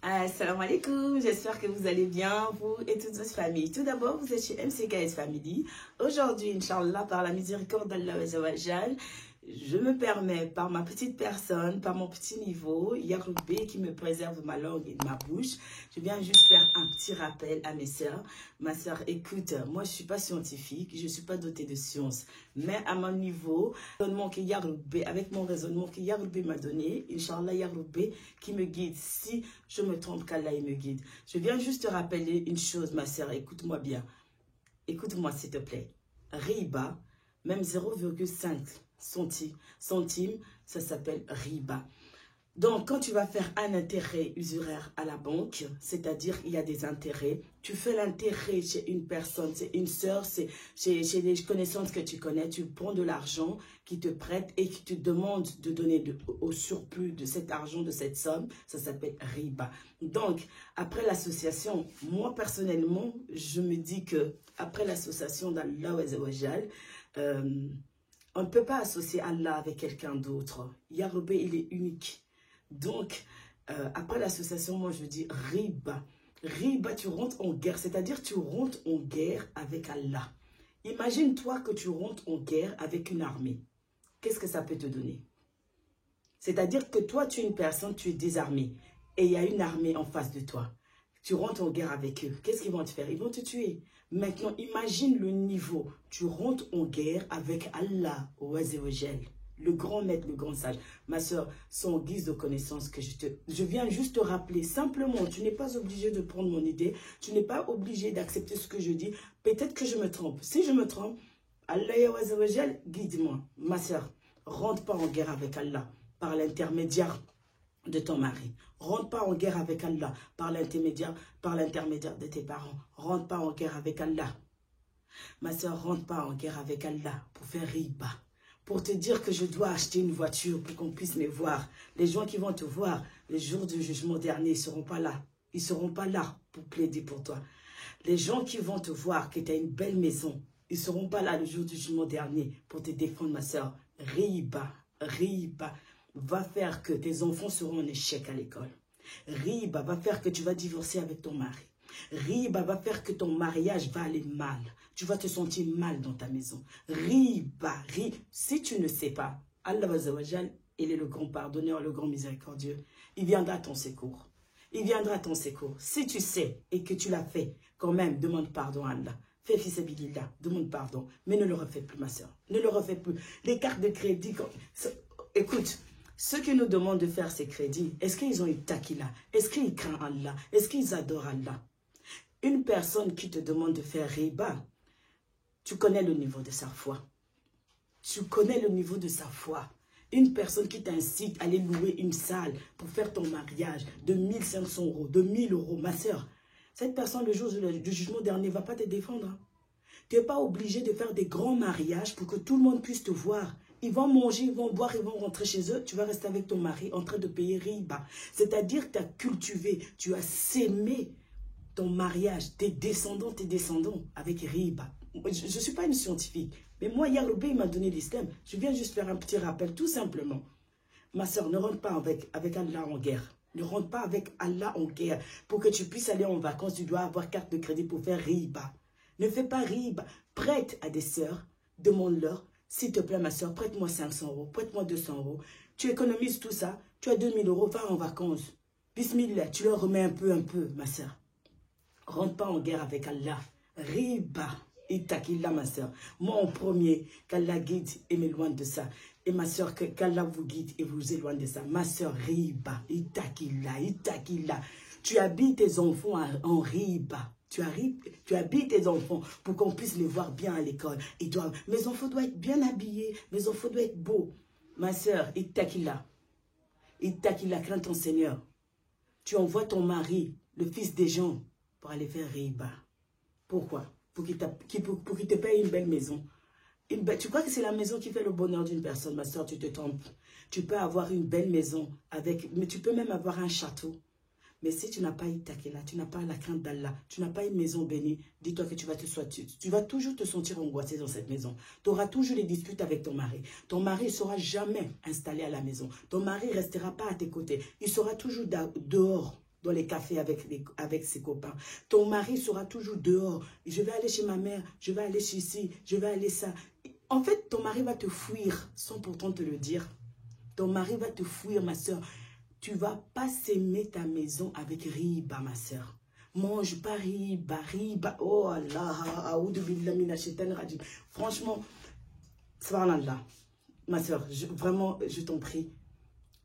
Assalamu alaikum, j'espère que vous allez bien, vous et toute votre famille. Tout d'abord, vous êtes chez MCKS Family. Aujourd'hui, Inch'Allah, par la miséricorde d'Allah Azzawajal, je me permets, par ma petite personne, par mon petit niveau, Yaroubé qui me préserve ma langue et ma bouche, je viens juste faire un petit rappel à mes sœurs. Ma sœur, écoute, moi je ne suis pas scientifique, je ne suis pas dotée de science, mais à mon niveau, avec mon raisonnement que Yaroubé m'a donné, Inch'Allah Yaroubé qui me guide. Si je me trompe, qu'Allah me guide. Je viens juste te rappeler une chose, ma sœur, écoute-moi bien. Écoute-moi s'il te plaît. Riba, même 0,5 centimes, ça s'appelle riba. Donc, quand tu vas faire un intérêt usuraire à la banque, c'est-à-dire il y a des intérêts, tu fais l'intérêt chez une personne, c'est une sœur, c'est chez des connaissances que tu connais, tu prends de l'argent qui te prête et qui te demande de donner au surplus de cet argent, de cette somme, ça s'appelle riba. Donc, après l'association, moi personnellement, je me dis que après l'association d'Allah Azzawajal, on ne peut pas associer Allah avec quelqu'un d'autre. Yaroubé, il est unique. Donc, après l'association, moi je dis riba. Riba, tu rentres en guerre, c'est-à-dire tu rentres en guerre avec Allah. Imagine-toi que tu rentres en guerre avec une armée. Qu'est-ce que ça peut te donner? C'est-à-dire que toi, tu es une personne, tu es désarmé. Et il y a une armée en face de toi. Tu rentres en guerre avec eux. Qu'est-ce qu'ils vont te faire? Ils vont te tuer. Maintenant, imagine le niveau. Tu rentres en guerre avec Allah, le grand maître, le grand sage. Ma soeur, c'est en guise de connaissance que je viens juste te rappeler. Simplement, tu n'es pas obligé de prendre mon idée. Tu n'es pas obligé d'accepter ce que je dis. Peut-être que je me trompe. Si je me trompe, Allah, guide-moi. Ma soeur, rentre pas en guerre avec Allah par l'intermédiaire de ton mari. Rentre pas en guerre avec Allah par l'intermédiaire de tes parents. Rentre pas en guerre avec Allah. Ma soeur, rentre pas en guerre avec Allah pour faire riba. Pour te dire que je dois acheter une voiture pour qu'on puisse me voir. Les gens qui vont te voir le jour du jugement dernier, ils ne seront pas là. Ils ne seront pas là pour plaider pour toi. Les gens qui vont te voir que tu as une belle maison, ils ne seront pas là le jour du jugement dernier pour te défendre, ma soeur. Riba, riba va faire que tes enfants seront en échec à l'école. Riba va faire que tu vas divorcer avec ton mari. Riba va faire que ton mariage va aller mal. Tu vas te sentir mal dans ta maison. Riba, si tu ne sais pas, Allah Azzawajal, il est le grand pardonneur, le grand miséricordieux. Il viendra à ton secours. Il viendra à ton secours. Si tu sais et que tu l'as fait, quand même, demande pardon à Allah. Fais fisabilillah, demande pardon. Mais ne le refais plus, ma soeur. Ne le refais plus. Les cartes de crédit, écoute, ceux qui nous demandent de faire ces crédits, est-ce qu'ils ont une taquilla? Est-ce qu'ils craignent Allah? Est-ce qu'ils adorent Allah? Une personne qui te demande de faire riba, tu connais le niveau de sa foi. Tu connais le niveau de sa foi. Une personne qui t'incite à aller louer une salle pour faire ton mariage de 1500 €, de 1000 €, ma soeur, cette personne, le jour du jugement dernier, ne va pas te défendre. Hein. Tu n'es pas obligé de faire des grands mariages pour que tout le monde puisse te voir. Ils vont manger, ils vont boire, ils vont rentrer chez eux. Tu vas rester avec ton mari en train de payer riba. C'est-à-dire que tu as cultivé, tu as sémé ton mariage, tes descendants avec riba. Je ne suis pas une scientifique, mais moi, Yaroubé m'a donné l'islam. Je viens juste faire un petit rappel, tout simplement. Ma soeur, ne rentre pas avec Allah en guerre. Ne rentre pas avec Allah en guerre. Pour que tu puisses aller en vacances, tu dois avoir carte de crédit pour faire riba. Ne fais pas riba. Prête à des sœurs, demande-leur. S'il te plaît, ma soeur, prête-moi 500 €, prête-moi 200 €. Tu économises tout ça, tu as 2000 €, va en vacances. Bismillah, tu leur remets un peu, ma soeur. Rentre pas en guerre avec Allah. Riba, itakillah, ma soeur. Moi en premier, qu'Allah guide et m'éloigne de ça. Et ma soeur, qu'Allah vous guide et vous éloigne de ça. Ma soeur, riba, itakillah, itakillah. Tu habilles tes enfants en riba. Tu habilles tes enfants pour qu'on puisse les voir bien à l'école. Mes enfants doivent être bien habillés. Mes enfants doivent être beaux. Ma soeur, itakillah. Itakillah, crains ton Seigneur. Tu envoies ton mari, le fils des gens, pour aller faire riba. Pourquoi? Pour qu'il te paye une belle maison. Tu crois que c'est la maison qui fait le bonheur d'une personne, ma soeur, tu te trompes. Tu peux avoir une belle maison, mais tu peux même avoir un château. Mais si tu n'as pas Itakila, tu n'as pas la crainte d'Allah, tu n'as pas une maison bénie, dis-toi que tu vas toujours te sentir angoissé dans cette maison. Tu auras toujours des disputes avec ton mari. Ton mari ne sera jamais installé à la maison. Ton mari ne restera pas à tes côtés. Il sera toujours dehors. dans les cafés avec ses copains. Ton mari sera toujours dehors. Je vais aller chez ma mère, je vais aller chez ici, je vais aller ça. En fait, ton mari va te fuir sans pourtant te le dire. Ton mari va te fuir, ma soeur. Tu ne vas pas s'aimer ta maison avec riba, ma soeur. Mange pas riba, riba. Oh Allah, franchement, subhanallah. Ma soeur, vraiment, je t'en prie.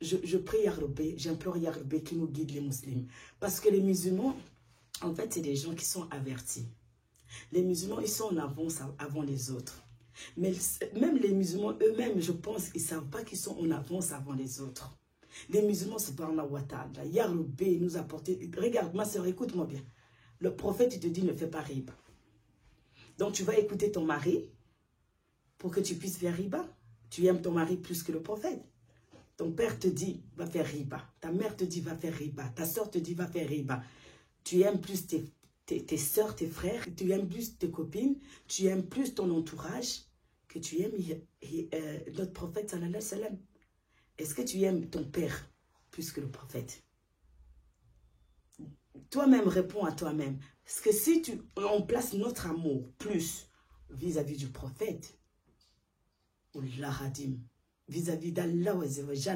Je prie Yahweh, j'implore Yahweh qui nous guide les musulmans. Parce que les musulmans, en fait, c'est des gens qui sont avertis. Les musulmans, ils sont en avance avant les autres. Mais même les musulmans eux-mêmes, je pense, ils ne savent pas qu'ils sont en avance avant les autres. Les musulmans, c'est par Allah wa ta'ala. Yahweh nous a porté... Regarde, ma soeur, écoute-moi bien. Le prophète, il te dit, ne fais pas riba. Donc, tu vas écouter ton mari pour que tu puisses faire riba. Tu aimes ton mari plus que le prophète. Ton père te dit, va faire riba. Ta mère te dit, va faire riba. Ta soeur te dit, va faire riba. Tu aimes plus tes soeurs, tes frères. Tu aimes plus tes copines. Tu aimes plus ton entourage que tu aimes notre prophète, sallallahu alayhi wa sallam. Est-ce que tu aimes ton père plus que le prophète? Toi-même, réponds à toi-même. Parce que si on place notre amour plus vis-à-vis du prophète, ou l'aradim, vis-à-vis d'Allah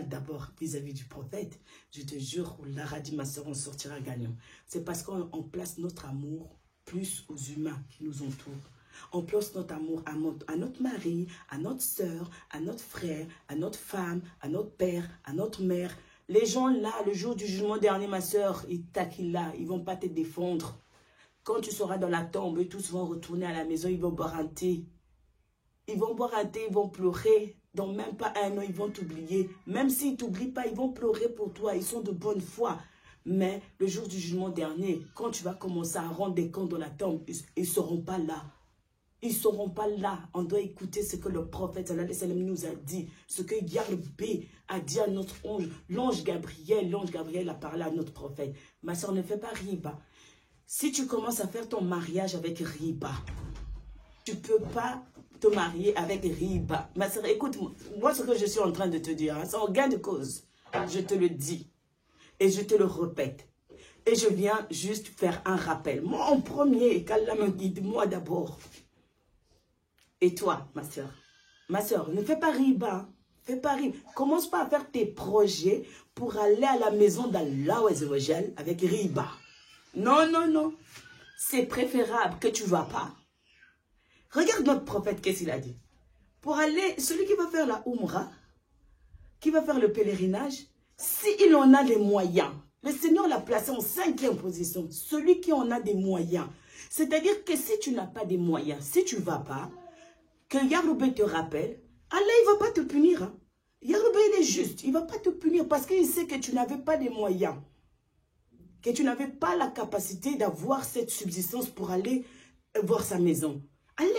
d'abord, vis-à-vis du prophète, je te jure, l'aradim, ma soeur, on sortira gagnant. C'est parce qu'on place notre amour plus aux humains qui nous entourent. On place notre amour à notre mari, à notre soeur, à notre frère, à notre femme, à notre père, à notre mère. Les gens là, le jour du jugement dernier, ma soeur, ils taquillent là, ils ne vont pas te défendre. Quand tu seras dans la tombe, et tous vont retourner à la maison, ils vont boire un thé. Ils vont boire un thé, ils vont pleurer. Dans même pas un an, ils vont t'oublier. Même s'ils ne t'oublient pas, ils vont pleurer pour toi. Ils sont de bonne foi. Mais le jour du jugement dernier, quand tu vas commencer à rendre des comptes dans la tombe, ils ne seront pas là. Ils ne seront pas là. On doit écouter ce que le prophète sallallahu alayhi wa sallam nous a dit. Ce que Yahweh a dit à notre ange. L'ange Gabriel a parlé à notre prophète. Ma soeur, ne fais pas riba. Si tu commences à faire ton mariage avec riba, tu ne peux pas te marier avec riba. Ma soeur, écoute-moi ce que je suis en train de te dire. Hein, c'est en gain de cause. Je te le dis. Et je te le répète. Et je viens juste faire un rappel. Moi en premier, qu'Allah me guide, moi d'abord. Et toi, ma soeur, ne fais pas riba. Fais pas riba. Commence pas à faire tes projets pour aller à la maison d'Allah avec riba. Non, non, non. C'est préférable que tu ne vas pas. Regarde notre prophète, qu'est-ce qu'il a dit. Pour aller, celui qui va faire la Umrah, qui va faire le pèlerinage, s'il en a les moyens, le Seigneur l'a placé en 5e position, celui qui en a des moyens. C'est-à-dire que si tu n'as pas des moyens, si tu ne vas pas, que Yahweh te rappelle, Allah il ne va pas te punir. Hein. Yahweh il est juste, il ne va pas te punir parce qu'il sait que tu n'avais pas des moyens. Que tu n'avais pas la capacité d'avoir cette subsistance pour aller voir sa maison. Allah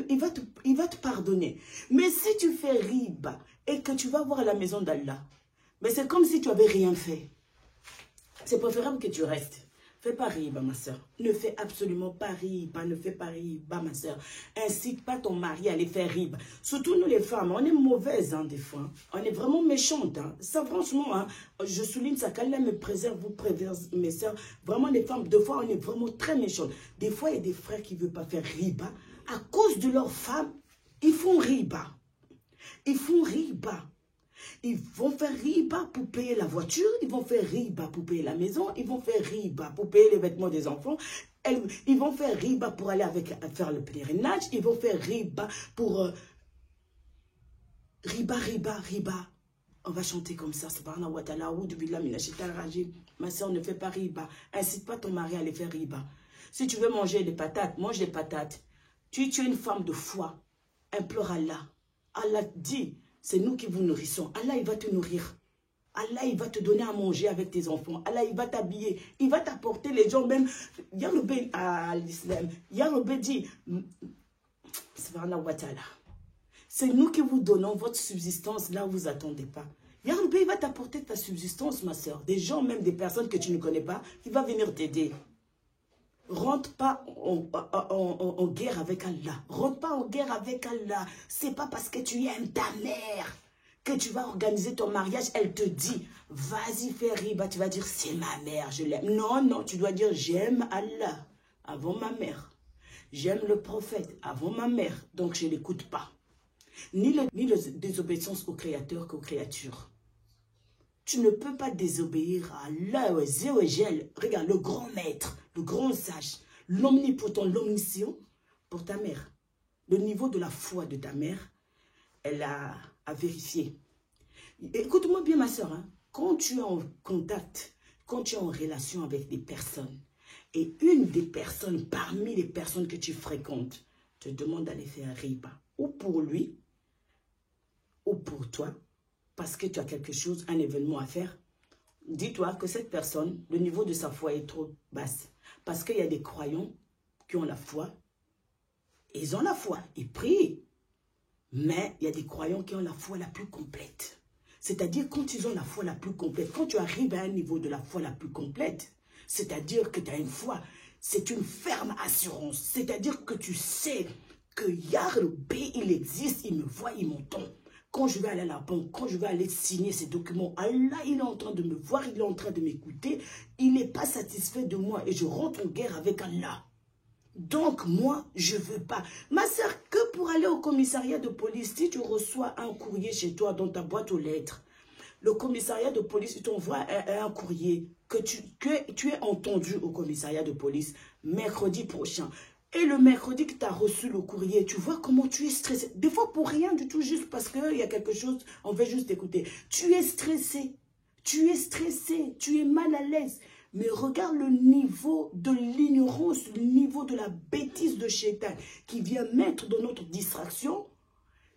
il va te pardonner. Mais si tu fais riba et que tu vas voir la maison d'Allah, mais c'est comme si tu n'avais rien fait. C'est préférable que tu restes. Fais pas riba, ma soeur. Ne fais absolument pas riba. Ne fais pas riba, ma soeur. Incite pas ton mari à aller faire riba. Surtout nous les femmes, on est mauvaises hein, des fois. On est vraiment méchantes. Hein. Ça, franchement, hein, je souligne ça. Qu'Allah me préserve, vous préserve, mes soeurs. Vraiment, les femmes, des fois, on est vraiment très méchantes. Des fois, il y a des frères qui ne veulent pas faire riba. À cause de leurs femmes, ils font riba. Ils font riba. Ils vont faire riba pour payer la voiture, ils vont faire riba pour payer la maison, ils vont faire riba pour payer les vêtements des enfants, ils vont faire riba pour aller faire le pèlerinage, ils vont faire riba pour... riba. On va chanter comme ça, subhanahu wa ta'ala, ma soeur, ne fais pas riba. Incite pas ton mari à aller faire riba. Si tu veux manger des patates, mange des patates. Tu es une femme de foi. Implore Allah. Allah dit... C'est nous qui vous nourrissons. Allah, il va te nourrir. Allah, il va te donner à manger avec tes enfants. Allah, il va t'habiller. Il va t'apporter les gens même. Yahweh à l'islam. Yahweh dit, c'est nous qui vous donnons votre subsistance là où vous n'attendez pas. Yahweh, il va t'apporter ta subsistance, ma soeur. Des gens, même des personnes que tu ne connais pas, il va venir t'aider. Rentre pas en guerre avec Allah. Rentre pas en guerre avec Allah. C'est pas parce que tu aimes ta mère que tu vas organiser ton mariage, elle te dit, vas-y fais riba, tu vas dire, c'est ma mère, je l'aime. Non, non, tu dois dire, j'aime Allah avant ma mère. J'aime le prophète avant ma mère, donc je ne l'écoute pas. Ni la désobéissance au Créateur qu'aux créatures. Tu ne peux pas désobéir à Allah, regarde, le grand maître, le grand sage, l'omnipotent, l'omniscient, pour ta mère. Le niveau de la foi de ta mère, elle a à vérifier. Écoute-moi bien ma soeur, hein, quand tu es en contact, quand tu es en relation avec des personnes, et une des personnes, parmi les personnes que tu fréquentes, te demande d'aller faire riba, ou pour lui, ou pour toi, parce que tu as quelque chose, un événement à faire, dis-toi que cette personne, le niveau de sa foi est trop basse. Parce qu'il y a des croyants qui ont la foi, ils ont la foi, ils prient, mais il y a des croyants qui ont la foi la plus complète. C'est-à-dire quand ils ont la foi la plus complète, quand tu arrives à un niveau de la foi la plus complète, c'est-à-dire que tu as une foi, c'est une ferme assurance. C'est-à-dire que tu sais que Yahweh, il existe, il me voit, il m'entend. Quand je vais aller à la banque, quand je vais aller signer ces documents, Allah, il est en train de me voir, il est en train de m'écouter. Il n'est pas satisfait de moi et je rentre en guerre avec Allah. Donc, moi, je ne veux pas. Ma soeur, que pour aller au commissariat de police, si tu reçois un courrier chez toi dans ta boîte aux lettres, le commissariat de police, il t'envoie un courrier que tu es entendu au commissariat de police mercredi prochain. Et le mercredi que tu as reçu le courrier, tu vois comment tu es stressé. Des fois pour rien du tout, juste parce qu'il y a quelque chose, on veut juste écouter. Tu es stressé, tu es mal à l'aise. Mais regarde le niveau de l'ignorance, le niveau de la bêtise de Shaitan qui vient mettre dans notre distraction.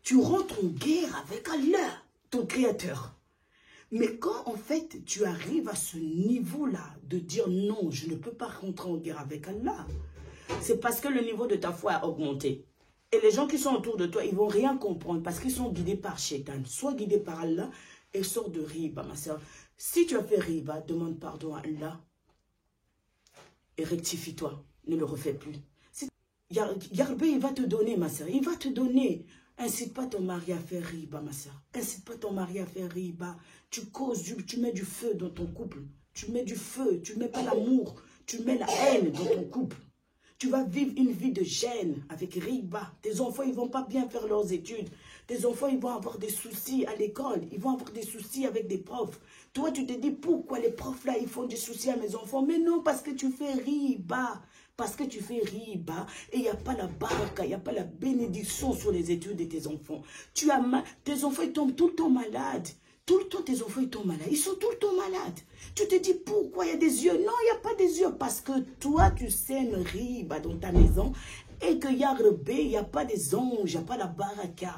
Tu rentres en guerre avec Allah, ton créateur. Mais quand en fait tu arrives à ce niveau-là de dire non, je ne peux pas rentrer en guerre avec Allah, c'est parce que le niveau de ta foi a augmenté. Et les gens qui sont autour de toi, ils ne vont rien comprendre parce qu'ils sont guidés par Shaitan. Soit guidés par Allah et sort de riba, ma soeur. Si tu as fait riba, demande pardon à Allah et rectifie-toi. Ne le refais plus. Yahweh, il va te donner, ma soeur. Il va te donner. Incite pas ton mari à faire riba, ma soeur. Incite pas ton mari à faire riba. Tu causes, tu mets du feu dans ton couple. Tu mets du feu. Tu mets pas l'amour. Tu mets la haine dans ton couple. Tu vas vivre une vie de gêne avec riba. Tes enfants, ils ne vont pas bien faire leurs études. Tes enfants, ils vont avoir des soucis à l'école. Ils vont avoir des soucis avec des profs. Toi, tu te dis, pourquoi les profs là, ils font des soucis à mes enfants? Mais non, parce que tu fais riba. Parce que tu fais riba et il n'y a pas la baraka, il n'y a pas la bénédiction sur les études de tes enfants. Tes enfants, ils tombent tout le temps malades. Tout le temps, tes enfants, ils tombent malades. Ils sont tout le temps malades. Tu te dis, pourquoi il y a des yeux? Non, il n'y a pas des yeux. Parce que toi, tu sèmes riba dans ta maison et que Yahweh, il n'y a pas des anges, il n'y a pas la baraka.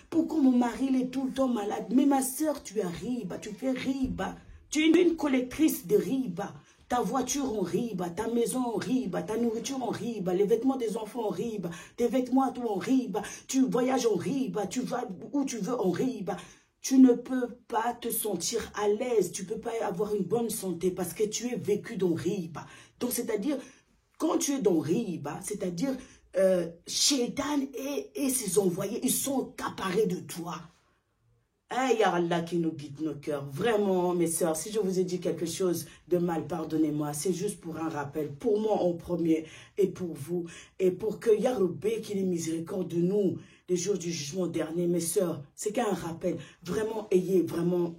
Pourquoi mon mari, il est tout le temps malade? Mais ma soeur, tu as riba, tu fais riba. Tu es une collectrice de riba. Ta voiture en riba, ta maison en riba, ta nourriture en riba, les vêtements des enfants en riba, tes vêtements à toi en riba, tu voyages en riba, tu vas où tu veux en riba. Tu ne peux pas te sentir à l'aise, tu ne peux pas avoir une bonne santé parce que tu es vécu dans riba. Donc, c'est-à-dire, quand tu es dans riba, c'est-à-dire, Shaitan et ses envoyés, ils sont accaparés de toi. Il y a Allah qui nous guide nos cœurs. Vraiment, mes sœurs, si je vous ai dit quelque chose de mal, pardonnez-moi. C'est juste pour un rappel. Pour moi en premier et pour vous. Et pour que Yahweh, qu'il ait miséricorde de nous, les jours du jugement dernier, mes sœurs, c'est qu'un rappel. Vraiment, ayez vraiment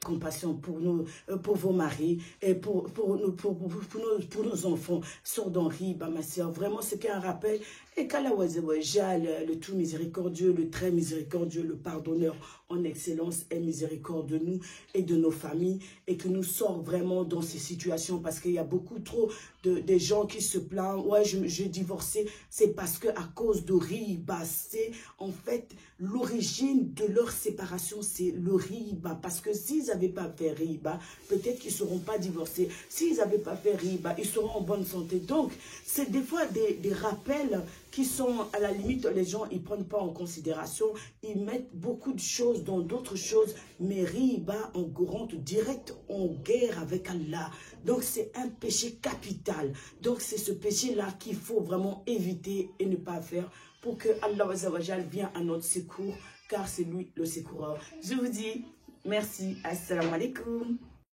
compassion pour nous, pour vos maris et pour nos enfants. Sors dans riba, ma sœur. Vraiment, c'est qu'un rappel. Et qu'Allah, le tout miséricordieux, le très miséricordieux, le pardonneur en excellence est miséricorde de nous et de nos familles et que nous sort vraiment dans ces situations parce qu'il y a beaucoup trop de gens qui se plaignent. Ouais, j'ai divorcé. C'est parce que à cause de riba, c'est en fait l'origine de leur séparation, c'est le riba. Parce que s'ils n'avaient pas fait riba, peut-être qu'ils ne seront pas divorcés. S'ils n'avaient pas fait riba, ils seront en bonne santé. Donc, c'est des fois des rappels qui sont à la limite, les gens, ils ne prennent pas en considération, ils mettent beaucoup de choses dans d'autres choses, mais riba, on rentre direct en guerre avec Allah. Donc, c'est un péché capital. Donc, c'est ce péché-là qu'il faut vraiment éviter et ne pas faire pour que Allah vienne à notre secours car c'est lui le secoureur. Je vous dis merci. Assalamu alaikum.